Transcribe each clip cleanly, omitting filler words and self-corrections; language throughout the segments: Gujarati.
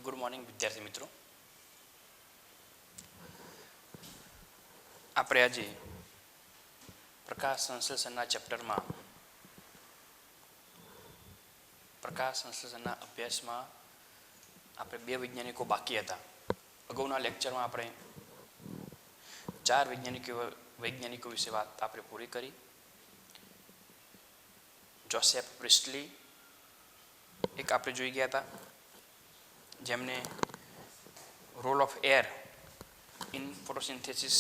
ગુડ મોર્નિંગ વિદ્યાર્થી મિત્રો. આપણે આજે પ્રકાશ સંશ્લેષણના ચેપ્ટરમાં પ્રકાશ સંશ્લેષણના અભ્યાસમાં આપણે બે વૈજ્ઞાનિકો બાકી હતા. અગાઉના લેક્ચરમાં આપણે 4 વૈજ્ઞાનિકો વિશે વાત આપણે પૂરી કરી. જોસેફ પ્રિસ્ટલી એક આપણે જોઈ ગયા હતા, જેમને role of air in photosynthesis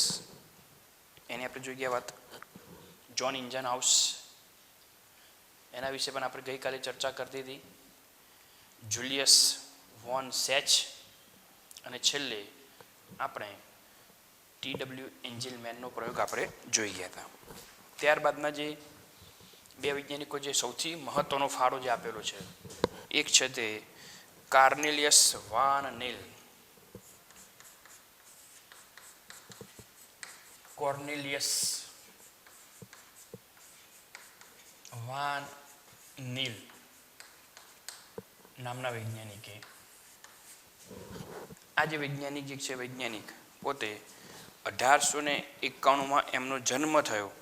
એની આપણે જોઈ ગયા વાત. જ્હોન ઇન્જનહાઉસ એના વિશે પણ આપણે ગઈકાલે ચર્ચા કરતી હતી. જુલિયસ વોન સેચ અને છેલ્લે આપણે TW એન્જેલમેનનો પ્રયોગ આપણે જોઈ ગયા હતા. ત્યારબાદના જે બે વૈજ્ઞાનિકો જે સૌથી મહત્વનો ફાળો જે આપેલો છે, એક છે તે કાર્નેલિયસ વાન નીલ. કોર્નેલિયસ વાન નીલ નામના વૈજ્ઞાનિકે આ જે વૈજ્ઞાનિક જે છે, વૈજ્ઞાનિક પોતે 1891માં એમનો જન્મ થયો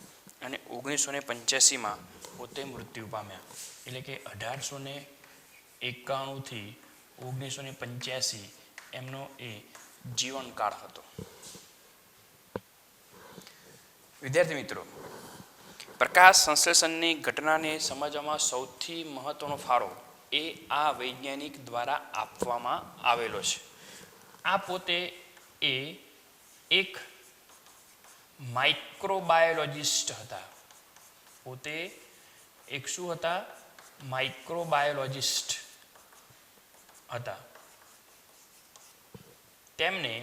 અને 1985માં પોતે મૃત્યુ પામ્યા. એટલે કે 1891 થી 1985 એમનો એ જીવનકાળ હતો. વિદ્યાર્થી મિત્રો, પ્રકાશ સંશ્લેષણની ઘટનાને સમજવામાં સૌથી મહત્વનો ફાળો એ આ વૈજ્ઞાનિક દ્વારા આપવામાં આવેલો છે. આ પોતે એ એક માઇક્રોબાયોલોજિસ્ટ હતા. પોતે એક શું હતા? માઇક્રોબાયોલોજિસ્ટ હતા. તેમને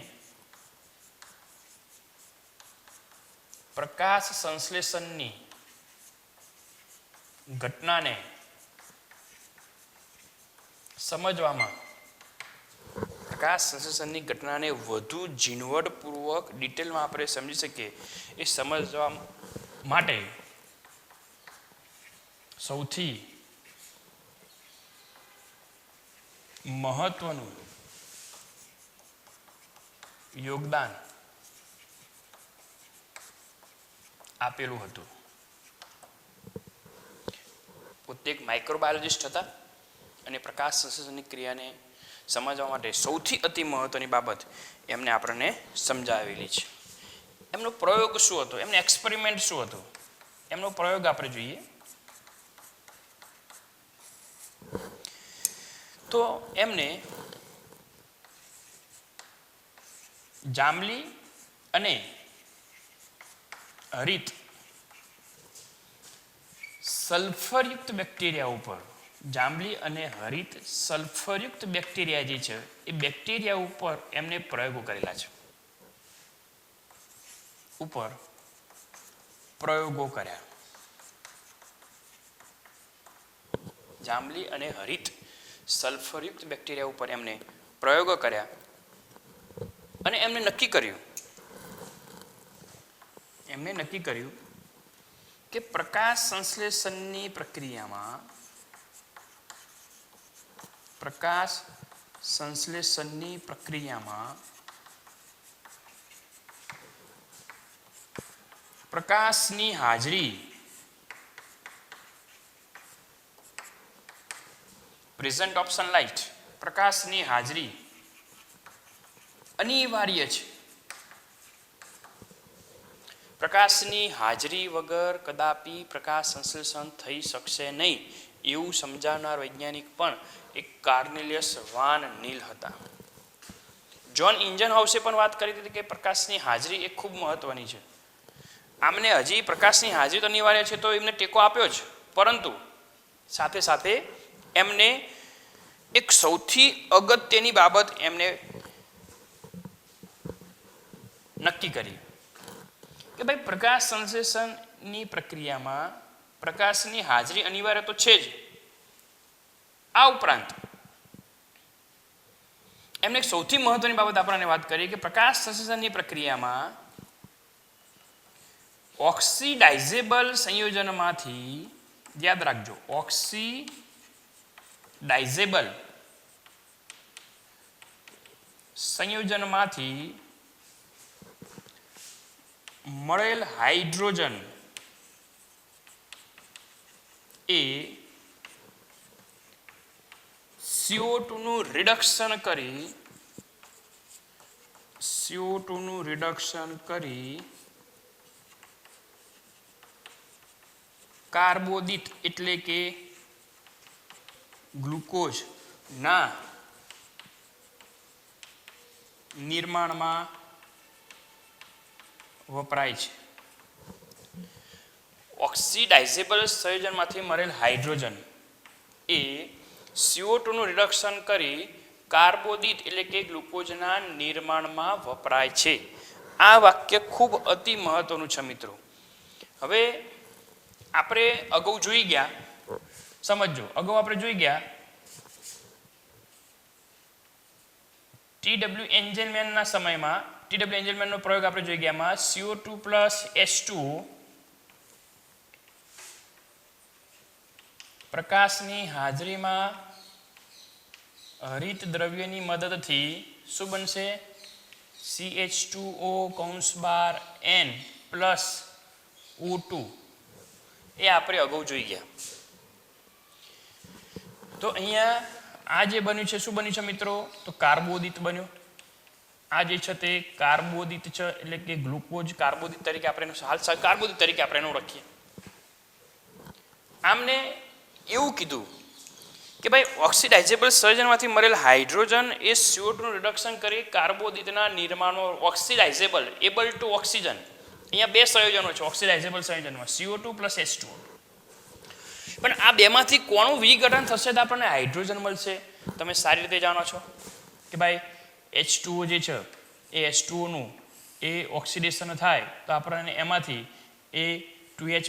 પ્રકાશ સંશ્લેષણની ઘટનાને સમજવામાં, પ્રકાશ સંશ્લેષણની ઘટનાને વધુ ઝીણવટપૂર્વક ડિટેલમાં આપણે સમજી શકીએ એ સમજવા માટે સૌથી મહત્વનું યોગદાન આપેલું હતું. પોતે એક માઇક્રોબાયોલોજિસ્ટ હતા અને પ્રકાશ સંશ્લેષણની ક્રિયાને સમજવા માટે સૌથી અતિ મહત્વની બાબત એમને આપણને સમજાવેલી છે. એમનો પ્રયોગ શું હતો? એમનો એક્સપેરિમેન્ટ શું હતો? એમનો પ્રયોગ આપણે જોઈએ તો એમને જાંબલી અને હરિત સલ્ફરયુક્ત બેક્ટેરિયા ઉપર, જાંબલી અને હરિત સલ્ફરયુક્ત બેક્ટેરિયા જે છે એ બેક્ટેરિયા ઉપર એમને પ્રયોગો કરેલા છે. ઉપર પ્રયોગો કર્યા. જાંબલી અને હરિત સલ્ફરયુક્ત બેક્ટેરિયા ઉપર એમને પ્રયોગો કર્યા અને એમને નક્કી કર્યું કે પ્રકાશ સંશ્લેષણની પ્રક્રિયામાં પ્રકાશની હાજરી, પ્રેઝન્ટ ઓફ સનલાઇટ, પ્રકાશની હાજરી અનિવાર્ય છે. પ્રકાશની હાજરી વગર કદાપી પ્રકાશ સંશ્લેષણ થઈ શકશે નહીં એવું સમજાવનાર વૈજ્ઞાનિક પણ એક કાર્નેલિયસ વાન નીલ હતા. જ્હોન ઇન્જનહાઉસે પણ વાત કરી હતી કે પ્રકાશની હાજરી એ ખૂબ મહત્વની છે. આમને હજી પ્રકાશની હાજરી તો અનિવાર્ય છે તો એમને ટેકો આપ્યો જ, પરંતુ સાથે સાથે એમને એક સૌથી અગત્યની બાબત એમને નક્કી કરી કે ભાઈ પ્રકાશ સંશ્લેષણની પ્રક્રિયામાં પ્રકાશની હાજરી અનિવાર્ય તો છે જ. આ ઉપરાંત એમને એક સૌથી મહત્વની બાબત આપણને વાત કરી કે પ્રકાશ સંશ્લેષણની પ્રક્રિયામાં ઓક્સિડાઇઝેબલ સંયોજનમાંથી, યાદ રાખજો, ઓક્સિડાઇઝેબલ સંયોજનમાંથી મળેલ હાઇડ્રોજન એ CO2 નું રિડક્શન કરી કાર્બોદિત એટલે કે ગ્લુકોઝ ના નિર્માણમાં વપરાય છે. ઓક્સિડાઇઝેબલ સંયોજનમાંથી મળેલ હાઇડ્રોજન એ CO2 નું રિડક્શન કરી કાર્બોદિત એટલે કે ગ્લુકોઝના નિર્માણમાં વપરાય છે. આ વાક્ય ખૂબ અતિ મહત્વનું છે મિત્રો. હવે આપણે અગાઉ જોઈ ગયા, સમજો, અગાઉ આપણે જોઈ ગયા TW એન્જલમેનના સમયમાં, TW એન્જલમેનનો પ્રયોગ આપણે જોઈ ગયા માં CO2 + H2 પ્રકાશની હાજરીમાં હરિત દ્રવ્યની મદદથી શું બનશે? CH2O(N) + O2. એ આપણે અગાઉ જોઈ ગયા. તો અહીંયા આ જે બન્યું છે, શું બન્યું છે મિત્રો? તો કાર્બોદિત બન્યું. આ જે છે તે કાર્બોદિત છે, એટલે કે ગ્લુકોઝ કાર્બોદિત તરીકે આપણે હાલ કાર્બોદિત તરીકે આપણે એનું રાખીએ. આમને એવું કીધું કે ભાઈ ઓક્સિડાઇઝેબલ સંયોજનમાંથી મળેલ હાઇડ્રોજન એ CO2 નું રિડક્શન કરી કાર્બોદિતના નિર્માણમાં ઓક્સિડાઇઝેબલ એબલ ટુ ઓક્સિજન. અહીંયા બે સંયોજનો છે ઓક્સિડાઇઝેબલ સંયોજનમાં, CO2 + H2. પણ આ બેમાંથી કોનું વિઘટન થશે તો આપણને હાઇડ્રોજન મળશે? તમે સારી રીતે જાણો છો કે ભાઈ H2O જે છે એ H2O નું એ ઓક્સિડેશન થાય તો આપણને એમાંથી એ 2H+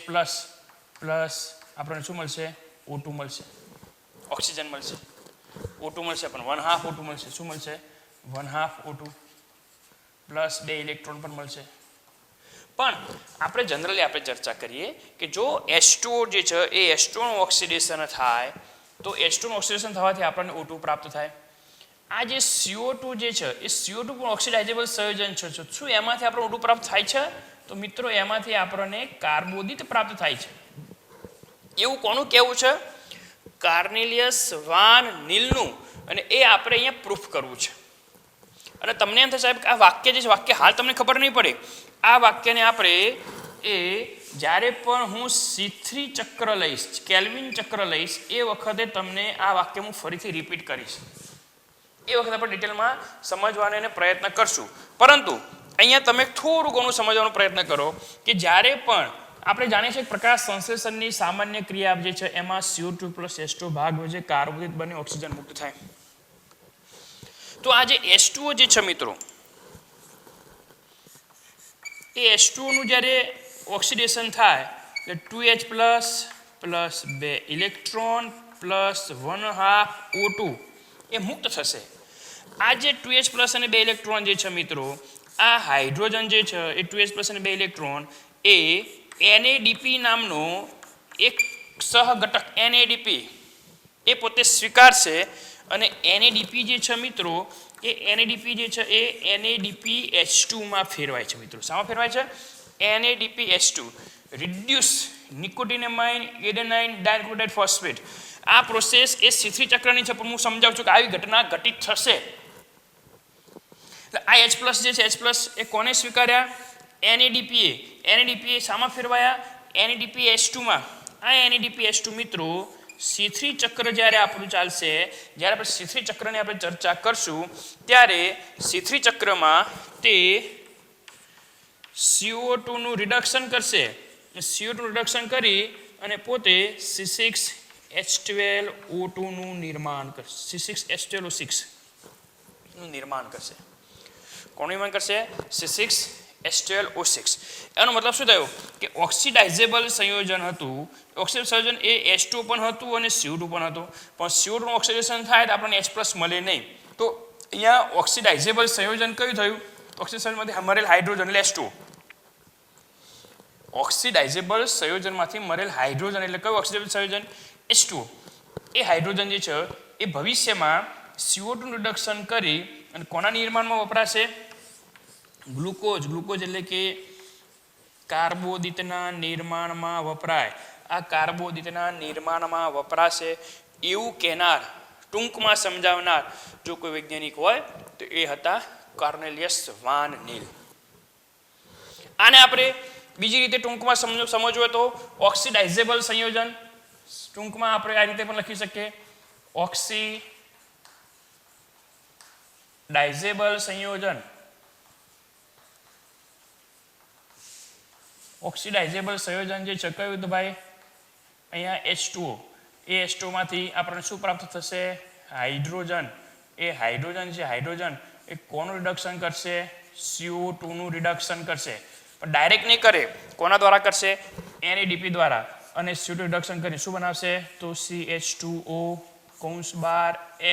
આપણને શું મળશે? O2 મળશે, ઓક્સિજન મળશે, O2 મળશે, પણ 1/2 O2 મળશે. શું મળશે? 1/2 O2 પ્લસ 2 ઇલેક્ટ્રોન પણ મળશે. પણ આપણે જનરલી આપણે ચર્ચા કરીએ કે જો H2O જે છે એ H2O નું ઓક્સિડેશન થાય તો H2 નું ઓક્સિડેશન થવાથી આપણને O2 પ્રાપ્ત થાય. આ જે CO2 જે છે એ CO2 પણ ઓક્સિડાઇઝેબલ સંયોજન છે. શું એમાંથી આપણને O2 પ્રાપ્ત થાય છે? તો મિત્રો એમાંથી આપણને કાર્બોદિત પ્રાપ્ત થાય છે. એવું કોનું કહેવું છે? કાર્નેલિયસ વાન નીલનું. અને એ આપણે અહીંયા પ્રૂફ કરવું છે. અને તમને એમ થાય સાહેબ કે આ વાક્ય જે છે, વાક્ય હાલ તમને ખબર નહીં પડે. આ વાક્યને આપણે એ જ્યારે પણ હું C3 ચક્ર લઈશ, કેલ્વિન ચક્ર લઈશ, એ વખતે તમને આ વાક્ય હું ફરીથી રિપીટ કરીશ. એ વખતે આપણે ડિટેલમાં સમજવાનો પ્રયત્ન કરશું. પરંતુ અહીંયા તમે થોડું ઘણું સમજવાનો પ્રયત્ન કરો કે જ્યારે પણ આપણે જાણીએ છીએ પ્રકાશ સંશ્લેષણની સામાન્ય ક્રિયા જે છે એમાં CO2 + H2 ભાગ વચ્ચે કાર્બોદિત બને ઓક્સિજન મુક્ત થાય. તો આ જે H2O જે છે મિત્રો, એ H2O નું જ્યારે ઓક્સિડેશન થાય એટલે 2H+ + 2 ઇલેક્ટ્રોન + 1/2 O2 એ મુક્ત થશે. આ જે 2H+ અને 2 ઇલેક્ટ્રોન જે છે મિત્રો, આ હાઇડ્રોજન જે છે એ 2H+ અને 2 ઇલેક્ટ્રોન એ NADP નામનો એક સહઘટક NADP એ પોતે સ્વીકારશે. અને NADP જે છે મિત્રો, એ NADP જે છે એ NADPH2 માં ફેરવાય છે મિત્રો. શામાં ફેરવાય છે? NADPH2, reduce nicotinamide adenine dinucleotide phosphate. આ પ્રોસેસ એ C3 ચક્રની છે, પણ હું સમજાવું છું કે આવી ઘટના ઘટિત થશે. એટલે આ H+ જે છે, H+ એ કોને સ્વીકાર્યા? NADPA શામાં ફેરવાયા? NADPH2 માં. આ NADPH2 મિત્રો C3 ચક્ર જ્યારે આપણું ચાલશે, જ્યારે આપણે C3 ચક્રની આપણે ચર્ચા કરશું ત્યારે C3 ચક્રમાં તે CO2 નું રિડક્શન કરશે. CO2 નું રિડક્શન કરી અને પોતે C6H12O2 નું નિર્માણ કરશે. C6H12O6 નું નિર્માણ કરશે. કોનું નિર્માણ કરશે? C6H12O6. એનો મતલબ શું થયો કે ઓક્સિડાઇઝેબલ સંયોજન હતું. ઓક્સિડાઇઝેબલ સંયોજન એ H2 પણ હતું અને CO2 પણ હતું. પણ CO2 નું ઓક્સિડેશન થાય તો આપણને H+ મળે નહીં. તો અહીંયા ઓક્સિડાઇઝેબલ સંયોજન કયું થયું? ઓક્સિડાઇઝેશનમાંથી મળેલ હાઇડ્રોજન એટલે H2. ઓક્સિડાઇઝેબલ સંયોજનમાંથી મળેલ હાઇડ્રોજન એટલે કયું ઓક્સિડાઇઝેબલ સંયોજન? H2. એ હાઇડ્રોજન જે છે એ ભવિષ્યમાં CO2 નું રિડક્શન કરી અને કોના નિર્માણમાં વપરાશે? ગ્લુકોઝ. ગ્લુકોઝ એટલે કે કાર્બોદિતના નિર્માણમાં વપરાય. આ કાર્બોદિતના નિર્માણમાં વપરાશે એવું કહેનાર, ટૂંકમાં સમજાવનાર જો કોઈ વૈજ્ઞાનિક હોય તો એ હતા કોર્નેલિયસ વાન નીલ. આને આપણે બીજી રીતે ટૂંકમાં સમજવું હોય તો ઓક્સિડાઇઝેબલ સંયોજન, ટૂંકમાં આપણે આ રીતે પણ લખી શકીએ, ઓક્સિડાઇઝેબલ સંયોજન. ઓક્સિડાઇઝેબલ સંયોજન જે છે કયું હતું ભાઈ? અહીંયા H2O. એ H2O માંથી આપણને શું પ્રાપ્ત થશે? હાઇડ્રોજન. એ હાઇડ્રોજન છે, હાઇડ્રોજન એ કોનું રિડક્શન કરશે? CO2 નું રિડક્શન કરશે. પણ ડાયરેક્ટ નહીં કરે, કોના દ્વારા કરશે? NADP દ્વારા. અને CO2 રિડક્શન કરી શું બનાવશે? તો CH2O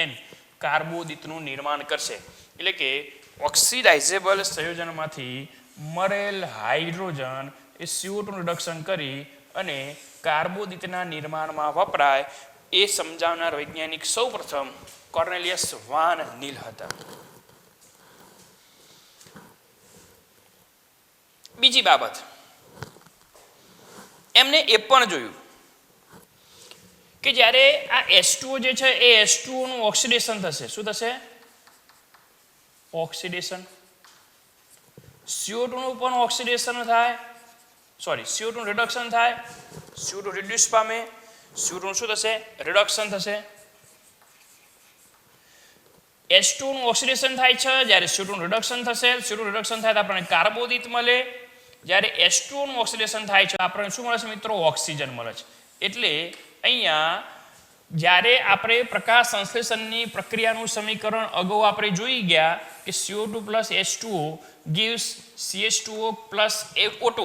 (N) કાર્બોદિતનું નિર્માણ કરશે. એટલે કે ઓક્સિડાઇઝેબલ સંયોજનમાંથી મળેલ હાઇડ્રોજન એ CO2 નું રિડક્શન કરી અને કાર્બોદિતના નિર્માણમાં વપરાય એ સમજાવનાર વૈજ્ઞાનિક સૌપ્રથમ કોર્નેલિયસ વાન નીલ હતા. બીજી બાબત, એમને એ પણ જોયું કે જ્યારે આ H2O જે છે એ H2O નું ઓક્સિડેશન થશે. શું થશે? ઓક્સિડેશન. CO2 નું પણ ઓક્સિડેશન થાય, CO2 નું રિડક્શન થાય, CO2 રિડ્યુસ પામે, CO2 નું શું થશે? રિડક્શન થશે. H2 નું ઓક્સિડેશન થાય છે, જ્યારે CO2 નું રિડક્શન થશે, CO2 રિડક્શન થાય તો આપણને કાર્બોદિત મળે. જ્યારે H2O નું ઓક્સિડેશન થાય છે આપણને શું મળે છે મિત્રો? ઓક્સિજન મળે છે. એટલે અહીંયા જ્યારે આપણે પ્રકાશ સંશ્લેષણની પ્રક્રિયાનું સમીકરણ અગાઉ આપણે જોઈ ગયા કે CO2 + H2O gives CH2O + O2.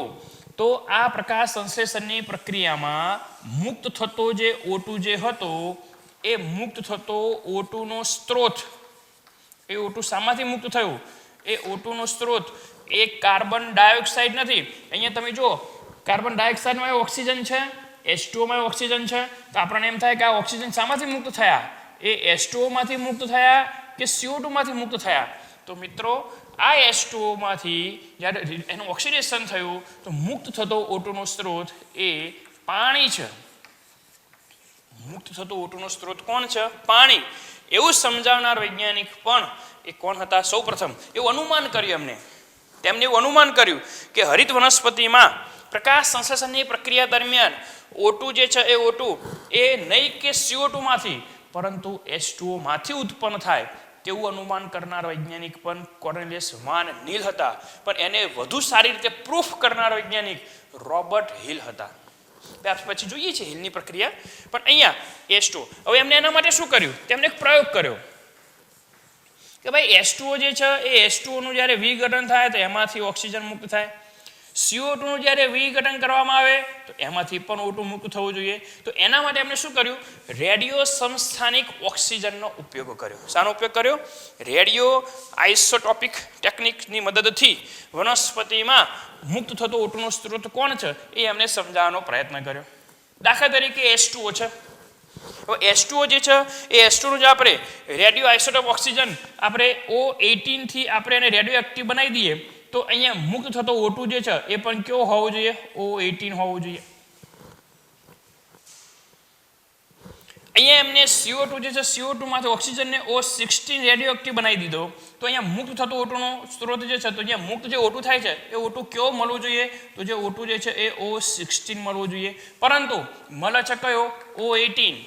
તો આ પ્રકાશ સંશ્લેષણની પ્રક્રિયામાં મુક્ત થતો જે O2 જે હતો એ મુક્ત થતો O2 નો સ્ત્રોત, એ O2 શામાંથી મુક્ત થયું? એ O2 નો સ્ત્રોત એ કાર્બન ડાયોક્સાઇડ નથી. અહીંયા તમે જુઓ, કાર્બન ડાયોક્સાઇડમાં ઓક્સિજન છે, H2O માં ઓક્સિજન છે, તો આપણને એમ થાય કે આ ઓક્સિજન શામાંથી મુક્ત થયા? એ H2O માંથી મુક્ત થયા કે CO2 માંથી મુક્ત થયા? તો મિત્રો આ H2O માંથી જ્યારે એનું ઓક્સિડેશન થયું તો મુક્ત થતો O2 નો સ્ત્રોત એ પાણી છે. મુક્ત થતો O2 નો સ્ત્રોત કોણ છે? પાણી. એવું સમજાવનાર વૈજ્ઞાનિક પણ એ કોણ હતા? સૌપ્રથમ એવું અનુમાન કર્યું તેમને એવું અનુમાન કર્યું કે હરિત વનસ્પતિમાં પ્રકાશ સંશ્લેષણની પ્રક્રિયા દરમિયાન O2 જે છે એ O2 એ નહીં કે CO2 માંથી પરંતુ H2O માંથી ઉત્પન્ન થાય તેવું અનુમાન કરનાર વૈજ્ઞાનિક પણ કોર્નેલિયસ વાન નીલ હતા. પણ એને વધુ સારી રીતે પ્રૂફ કરનાર વૈજ્ઞાનિક રોબર્ટ હિલ હતા. પછી જોઈએ છે હિલની પ્રક્રિયા. પણ અહીંયા H2O, હવે એમને એના માટે શું કર્યું? તેમને એક પ્રયોગ કર્યો કે ભાઈ H2O જે છે એ H2O નું જ્યારે વિઘટન થાય તો એમાંથી ઓક્સિજન મુક્ત થાય. CO2 નું જ્યારે વિઘટન કરવામાં આવે તો એમાંથી પણ O2 મુક્ત થવું જોઈએ. તો એના માટે એમણે શું કર્યું? રેડિયો સમસ્થાનિક ઓક્સિજનનો ઉપયોગ કર્યો. શાનો ઉપયોગ કર્યો? રેડિયો આઇસોટોપિક ટેકનિકની મદદથી વનસ્પતિમાં મુક્ત થતો O2 નો સ્ત્રોત કોણ છે એ એમને સમજાવવાનો પ્રયત્ન કર્યો. દાખલા તરીકે H2O છે. હવે H2O જે છે એ H2O નું જે આપણે રેડિયો આઇસોટોપ ઓક્સિજન આપણે O18 થી આપણે એને રેડિયો એક્ટિવ બનાવી દઈએ તો અહીંયા મુક્ત થતો O2 જે છે એ પણ કેવો હોવો જોઈએ? O18 હોવો જોઈએ. અહીંયા એમને CO2 જે છે CO2 માંથી ઓક્સિજનને O16 રેડિયો એક્ટિવ બનાવી દીધો તો અહીંયા મુક્ત થતો O2 નો સ્ત્રોત જે છે તો અહીંયા મુક્ત જે O2 થાય છે એ O2 કેવો મળવો જોઈએ? તો જે O2 જે છે એ O16 મળવો જોઈએ. પરંતુ મળે છે કયો? O18.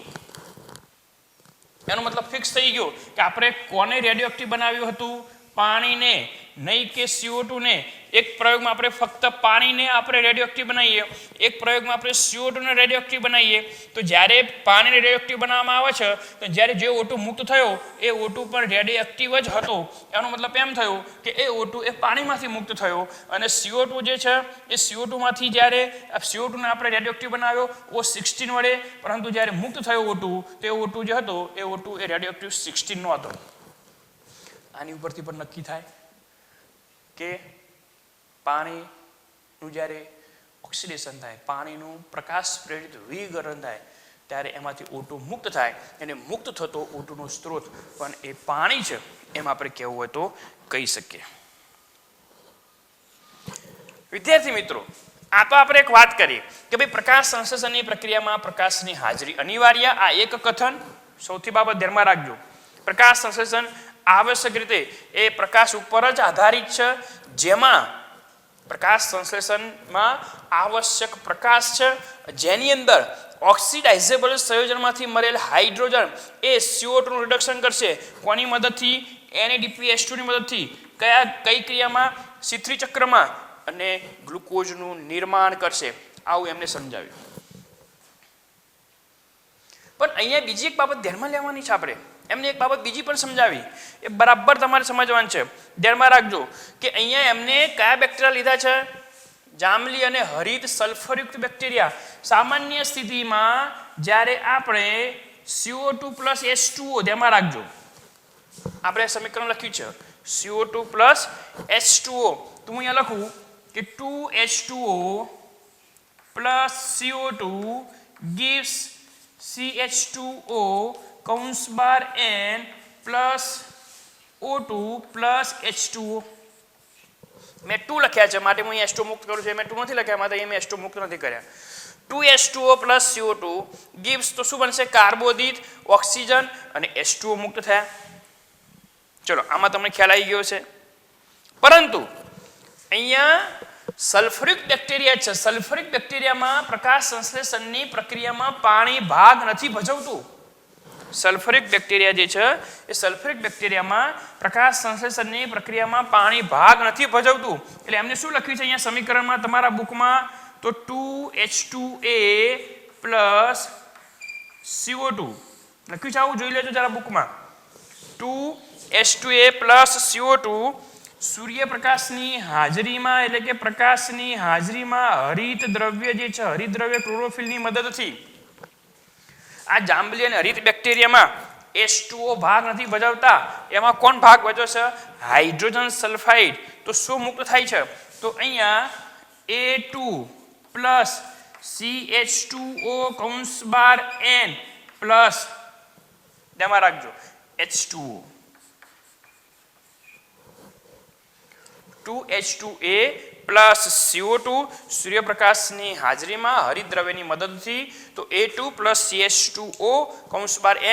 એનો મતલબ ફિક્સ થઈ ગયો કે આપણે કોને રેડિયો એક્ટિવ બનાવ્યું હતું? પાણીને, નહીં કે CO2 ને. એક પ્રયોગમાં આપણે ફક્ત પાણીને આપણે રેડિયો એક્ટિવ બનાવીએ, એક પ્રયોગમાં આપણે CO2 ને રેડિયો એક્ટિવ બનાવીએ. તો જ્યારે પાણીને રેડિયો એક્ટિવ બનાવવામાં આવે છે તો જ્યારે જે O2 મુક્ત થયો એ O2 પણ રેડિયો એક્ટિવ જ હતો. એનો મતલબ એમ થયો કે એ O2 એ પાણીમાંથી મુક્ત થયો અને CO2 જે છે એ CO2 માંથી જ્યારે CO2 ને આપણે રેડિયો એક્ટિવ બનાવ્યો O16 વડે, પરંતુ જ્યારે મુક્ત થયો O2 તો એ O2 જે હતો એ O2 એ રેડિયો એક્ટિવ 16 નો હતો. આની ઉપરથી પણ નક્કી થાય કે પાણીનું જ્યારે ઓક્સિડેશન થાય, પાણીનું પ્રકાશ પ્રેરિત વિઘટન થાય ત્યારે એમાંથી O2 મુક્ત થાય અને મુક્ત થતો O2 નો સ્ત્રોત પણ એ પાણી છે એમ આપણે કહેવું હોય તો કહી શકીએ. વિદ્યાર્થી મિત્રો, આ તો આપણે એક વાત કરી કે ભાઈ પ્રકાશ સંશ્લેષણની પ્રક્રિયામાં પ્રકાશની હાજરી અનિવાર્ય. આ એક કથન સૌથી બાબત ધ્યાનમાં રાખજો. પ્રકાશ સંશ્લેષણ આવશ્યક રીતે એ પ્રકાશ ઉપર જ આધારિત છે, જેમાં પ્રકાશ સંશ્લેષણમાં આવશ્યક પ્રકાશ છે જેની અંદર ઓક્સિડાઇઝેબલ સંયોજનમાંથી મળેલ હાઇડ્રોજન એ CO2 નું રિડક્શન કરશે. કોની મદદથી? NADPH2 ની મદદથી. કઈ ક્રિયામાં? C3 ચક્રમાં, અને ગ્લુકોઝનું નિર્માણ કરશે. આવું એમને સમજાવ્યું. પણ અહીંયા બીજી એક બાબત ધ્યાનમાં લેવાની છે. આપણે એમને એક બાબત બીજી પણ સમજાવી, એ બરાબર તમારે સમજવાનું છે. ધ્યાનમાં રાખજો કે અહીંયા એમને કયા બેક્ટેરિયા લીધા છે? જાંબલી અને હરિત સલ્ફરયુક્ત બેક્ટેરિયા. સામાન્ય સ્થિતિમાં જ્યારે આપણે CO2 + H2O, ધ્યાનમાં રાખજો આપણે સમીકરણ લખ્યું છે CO2 + H2O, તો હું અહીંયા લખું કે 2H2O + CO2 gives CH2O (N) + O2 + H2O. મેં 2 લખ્યા છે માટે હું અહીં H2O મુક્ત કરું છું. મેં 2 નથી લખ્યા માટે અહીં મેં H2O મુક્ત નથી કર્યા. 2H2O + CO2 gives, તો શું બનશે? કાર્બોદિત, ઓક્સિજન અને H2O મુક્ત થયા. ચલો, આમાં તમને ખ્યાલ આવી ગયો છે. પરંતુ અહીંયા સલ્ફરિક બેક્ટેરિયા છે. સલ્ફરિક બેક્ટેરિયામાં પ્રકાશ સંશ્લેષણની પ્રક્રિયામાં પાણી ભાગ નથી ભજવતું. સલ્ફરિક બેક્ટેરિયા જે છે એ સલ્ફરિક બેક્ટેરિયામાં પ્રકાશ સંશ્લેષણની પ્રક્રિયામાં પાણી ભાગ નથી ભજવતું. એટલે એમને શું લખ્યું છે અહીંયા સમીકરણમાં તમારા બુકમાં? તો 2H2A + CO2 લખ્યું છે. આવું જોઈ લેજો જરા બુકમાં. 2H2A + CO2 સૂર્યપ્રકાશની હાજરીમાં, એટલે કે પ્રકાશની હાજરીમાં હરિત દ્રવ્ય જે છે, હરિત દ્રવ્ય ક્લોરોફિલની મદદથી આ જાંબલી અને હરિત બેક્ટેરિયામાં H2O ભાગ નથી ભજવતા. એમાં કોણ ભાગ ભજવે છે? Hydrogen sulphide. તો શું મુક્ત થાય છે? તો અહીંયા A2 + CH2O (N) પ્લસ, ધ્યાનમાં રાખજો, H2O. 2H2A + CO2 સૂર્યપ્રકાશની હાજરીમાં હરિતદ્રવ્યની મદદથી, તો A2 + CH2O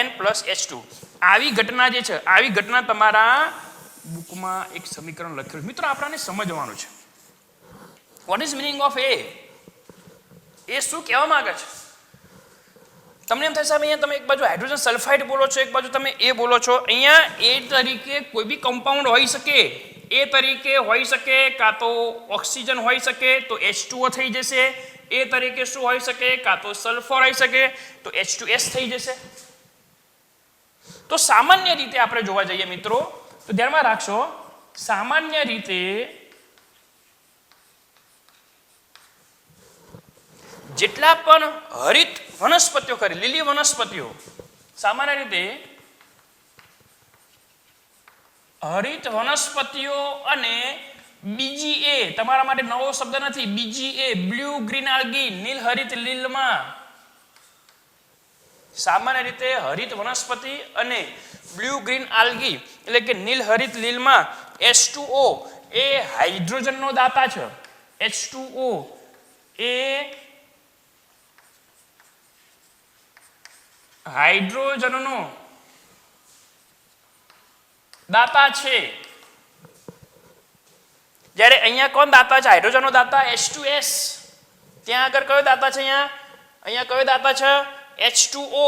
(N) + H2. આવી ઘટના જે છે, આવી ઘટના તમારા બુકમાં એક સમીકરણ લખેલું. મિત્રો, આપણને સમજવાનું છે what is meaning of A. એ શું કહેવા માંગે છે? તમને એમ થશે અહીંયા તમે એક બાજુ હાઇડ્રોજન સલ્ફાઇડ બોલો છો, એક બાજુ તમે એ બોલો છો. અહીંયા એ તરીકે કોઈ બી કમ્પાઉન્ડ હોઈ શકે. એ તરીકે હોઈ શકે, કાં તો ઓક્સિજન હોઈ શકે તો H2O થઈ જશે. એ તરીકે શું હોઈ શકે? કાં તો સલ્ફર હોઈ શકે તો H2S થઈ જશે. તો સામાન્ય રીતે આપણે જોવા જઈએ મિત્રો, તો ધ્યાનમાં રાખશો, સામાન્ય રીતે જેટલા પણ હરિત વનસ્પતિઓ કરી, લીલી વનસ્પતિઓ, સામાન્ય રીતે હરિત વનસ્પતિઓ અને BGA, તમારા માટે નવો શબ્દ નથી, BGA બ્લુ ગ્રીન આલ્ગી, નીલ હરિત લીલમાં. સામાન્ય રીતે હરિત વનસ્પતિ અને બ્લુ ગ્રીન આલ્ગી એટલે કે નીલ હરિત લીલમાં H2O એ હાઇડ્રોજનનો દાતા છે. H2O એ હાઇડ્રોજનનો દાતા છે. જ્યારે અહીંયા કોણ દાતા છે? હાઇડ્રોજનનો દાતા H2S. ત્યાં આગળ કયો દાતા છે? અહીંયા કયો દાતા છે? H2O.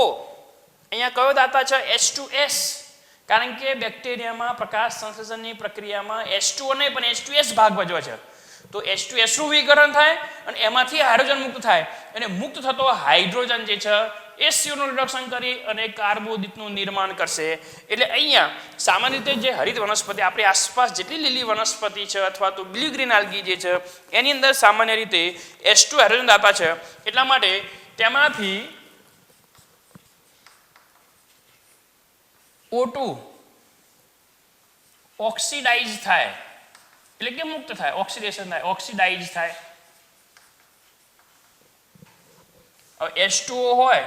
અહીંયા કયો દાતા છે? H2S. કારણ કે બેક્ટેરિયામાં પ્રકાશ સંશ્લેષણની પ્રક્રિયામાં H2O નહીં પણ H2S ભાગ ભજવે છે. તો H2S નું વિઘટન થાય અને એમાંથી હાઇડ્રોજન મુક્ત થાય, અને મુક્ત થતો હાઇડ્રોજન જે છે એ CO નું રિડક્શન કરી અને કાર્બોદિતનું નિર્માણ કરશે. એટલે અહીંયા સામાન્ય રીતે જે હરિત વનસ્પતિ, આપણી આસપાસ જેટલી લીલી વનસ્પતિ છે અથવા તો બ્લુ ગ્રીન આલ્ગી જે છે એની અંદર સામાન્ય રીતે H2 હાઇડ્રોજન દાતા છે. એટલા માટે તેમાંથી O2 ઓક્સિડાઇઝ થાય, એટલે કે મુક્ત થાય, ઓક્સિડેશન થાય, ઓક્સિડાઇઝ થાય. હવે H2O હોય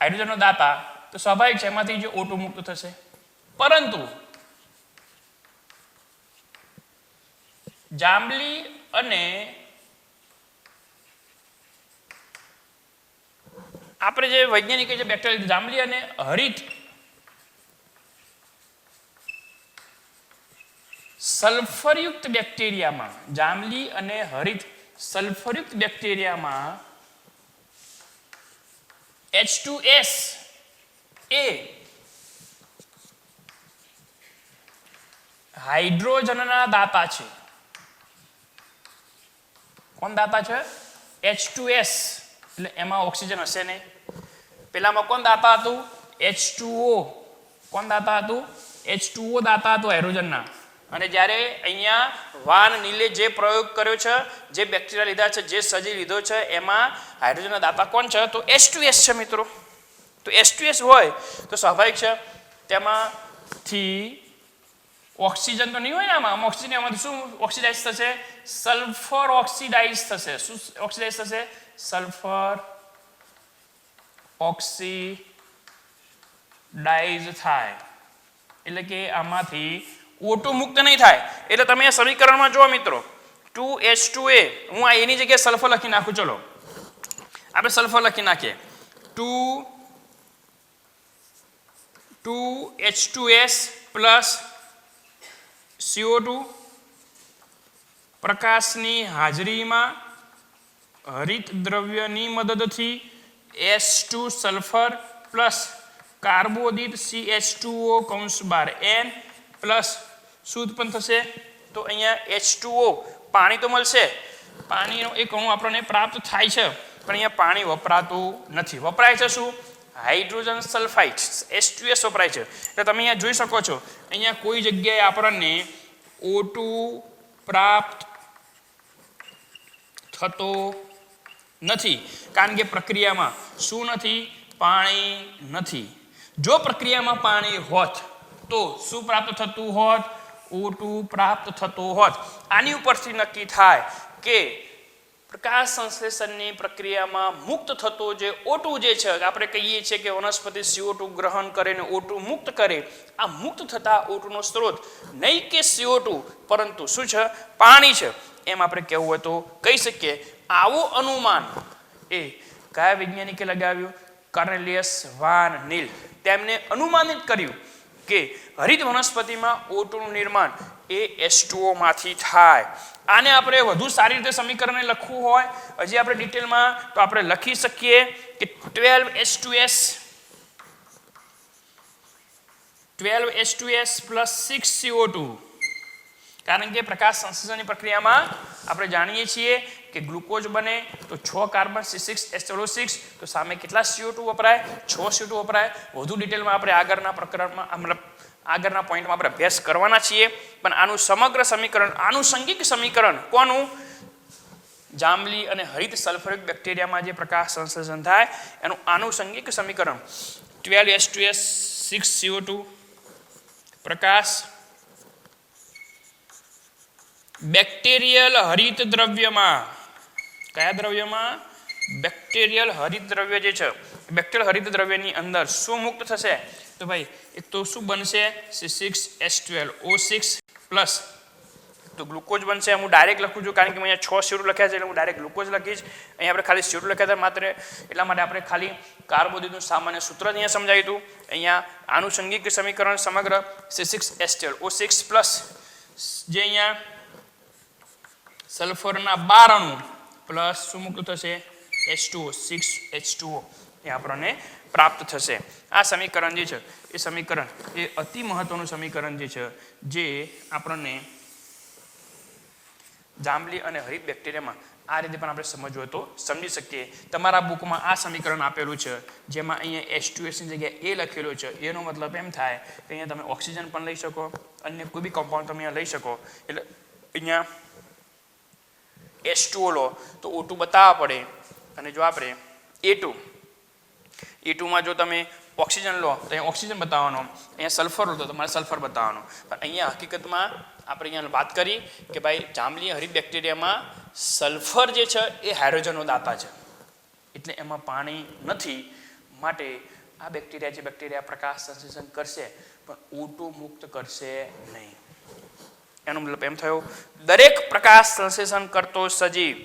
હાઇડ્રોજનનો દાતા, તો સ્વાભાવિક છે એમાંથી જે O2 મુક્ત થશે. પરંતુ જાંબલી અને આપણે જે વૈજ્ઞાનિક જે બેક્ટેરિયા જાંબલી અને હરિત સલ્ફરયુક્ત બેક્ટેરિયામાં, જાંબલી અને હરિત સલ્ફરયુક્ત બેક્ટેરિયામાં H2S એ હાઇડ્રોજનના દાતા છે. કોણ દાતા છે? H2S. એટલે એમાં ઓક્સિજન હશે નહીં. પેલામાં કોણ દાતા હતું? H2O. કોણ દાતા હતું? H2O દાતા હતું હાઇડ્રોજનના. અને જ્યારે અહીંયા વાન નીલે જે પ્રયોગ કર્યો છે, જે બેક્ટેરિયા લીધા છે, જે સજી લીધો છે, એમાં હાઇડ્રોજનના દાતા કોણ છે? તો H2S છે મિત્રો. તો H2S હોય તો સ્વાભાવિક છે તેમાંથી ઓક્સિજન તો નહીં હોય ને આમાં ઓક્સિજન, એમાંથી શું ઓક્સિડાઇઝ થશે? સલ્ફર ઓક્સિડાઇઝ થશે. શું ઓક્સિડાઇઝ થશે? સલ્ફર ઓક્સિડાઇઝ થાય. એટલે કે આમાંથી O2 મુક્ત નહીં થાય. એટલે તમે આ સમીકરણમાં જુઓ મિત્રો, 2H2A, હું આ એની જગ્યાએ સલ્ફર લખી નાખું. ચલો આપણે સલ્ફર લખી નાખીએ. 2H2S પ્લસ CO2 પ્રકાશની હાજરીમાં હરિત દ્રવ્યની મદદથી S2 સલ્ફર પ્લસ કાર્બોદિત CH2O કૌંસ બાર N પ્લસ શું ઉત્પન્ન થશે? તો અહીંયા H2O પાણી તો મળશે, પાણીનો એક અણુ આપણને પ્રાપ્ત થાય છે, પણ અહીંયા પાણી વપરાતું નથી. વપરાય છે શું? હાઇડ્રોજન સલ્ફાઇડ H2S વપરાય છે. એટલે તમે અહીંયા જોઈ શકો છો, અહીંયા કોઈ જગ્યાએ આપણને O2 પ્રાપ્ત થતો નથી, કારણ કે પ્રક્રિયામાં શું નથી? પાણી નથી. જો પ્રક્રિયામાં પાણી હોત તો શું પ્રાપ્ત થતું હોત? O2 પ્રાપ્ત થતો હોત. આની ઉપરથી નક્કી થાય કે પ્રકાશ સંશ્લેષણની પ્રક્રિયામાં મુક્ત થતો જે O2 જે છે, આપણે કહીએ છીએ કે વનસ્પતિ CO2 ગ્રહણ કરે ને O2 મુક્ત કરે, આ મુક્ત થતા O2 નો સ્ત્રોત નહીં કે CO2 પરંતુ શું છે? પાણી છે. એમ આપણે કહેવું હોય તો કહી શકીએ. આવું અનુમાન એ કયા વૈજ્ઞાનિકે લગાવ્યું? કોર્નેલિયસ વાન નીલ. તેમને અનુમાનિત કર્યું કે હરિત વનસ્પતિમાં O2 નું નિર્માણ એ H2O માંથી થાય. આને આપણે વધુ સારી રીતે સમીકરણને લખવું હોય, હજી આપણે ડિટેલમાં, તો આપણે લખી શકીએ કે 12H2S plus 6CO2. કારણ કે પ્રકાશ સંશ્લેષણની પ્રક્રિયામાં આપણે જાણીએ છીએ કે ગ્લુકોઝ બને તો 6 કાર્બન C6H6, તો સામે કેટલા CO2 વપરાય? 6 CO2 વપરાય. વધુ ડિટેલમાં આપણે આગળના પ્રકરણમાં, આગળના પોઈન્ટમાં આપણે અભ્યાસ કરવાના છીએ. પણ આનું સમગ્ર સમીકરણ, આનુષંગિક સમીકરણ કોનું? જાંબલી અને હરિત સલ્ફરિક બેક્ટેરિયામાં જે પ્રકાશ સંશ્લેષણ થાય એનું આનુષંગિક સમીકરણ 12H2S 6CO2 પ્રકાશ બેક્ટેરિયલ હરિત દ્રવ્યમાં. કયા દ્રવ્યમાં? બેક્ટેરિયલ હરિત દ્રવ્ય જે છે, બેક્ટેરિયલ હરિત દ્રવ્યની અંદર શું મુક્ત થશે? તો ભાઈ એક તો શું બનશે? C6H12O6 પ્લસ તો ગ્લુકોઝ બનશે. હું ડાયરેક્ટ લખું છું કારણ કે અહીંયા 6 CO2 લખ્યા છે, એટલે હું ડાયરેક્ટ ગ્લુકોઝ લખીશ. અહીંયા આપણે ખાલી CO2 લખ્યા હતા માત્ર, એટલા માટે આપણે ખાલી કાર્બોદિતનું સામાન્ય સૂત્ર અહીંયા સમજાવ્યું હતું. અહીંયા આનુષંગિક સમીકરણ સમગ્ર C6H12O6 પ્લસ જે અહીંયા સલ્ફરના 12 અણુ પ્લસ શું મુક્ત થશે? H2O 6H2O એ આપણને પ્રાપ્ત થશે. આ સમીકરણ જે છે એ સમીકરણ એ અતિ મહત્વનું સમીકરણ જે છે, જે આપણને જાંબલી અને હરિત બેક્ટેરિયામાં આ રીતે પણ આપણે સમજવું હોય તો સમજી શકીએ. તમારા બુકમાં આ સમીકરણ આપેલું છે, જેમાં અહીંયા H2S ની જગ્યાએ A લખેલું છે. એનો મતલબ એમ થાય કે અહીંયા તમે ઓક્સિજન પણ લઈ શકો, અન્ય કોઈ બી કમ્પાઉન્ડ તમે અહીંયા લઈ શકો. એટલે અહીંયા H2O લો તો O2 બતાવવા પડે, અને જો આપણે A2માં જો તમે ઓક્સિજન લો તો અહીંયા ઓક્સિજન બતાવવાનો, અહીંયા સલ્ફર લો તો તમારે સલ્ફર બતાવવાનો. પણ અહીંયા હકીકતમાં આપણે અહીંયા વાત કરી કે ભાઈ જાંબલી હરિત બેક્ટેરિયામાં સલ્ફર જે છે એ હાઇડ્રોજનનો દાતા છે, એટલે એમાં પાણી નથી. માટે આ બેક્ટેરિયા જે બેક્ટેરિયા પ્રકાશ સંશ્લેષણ કરશે પણ O2 મુક્ત કરશે નહીં. એનો મતલબ એમ થયો દરેક પ્રકાશ સંશ્લેષણ કરતો સજીવ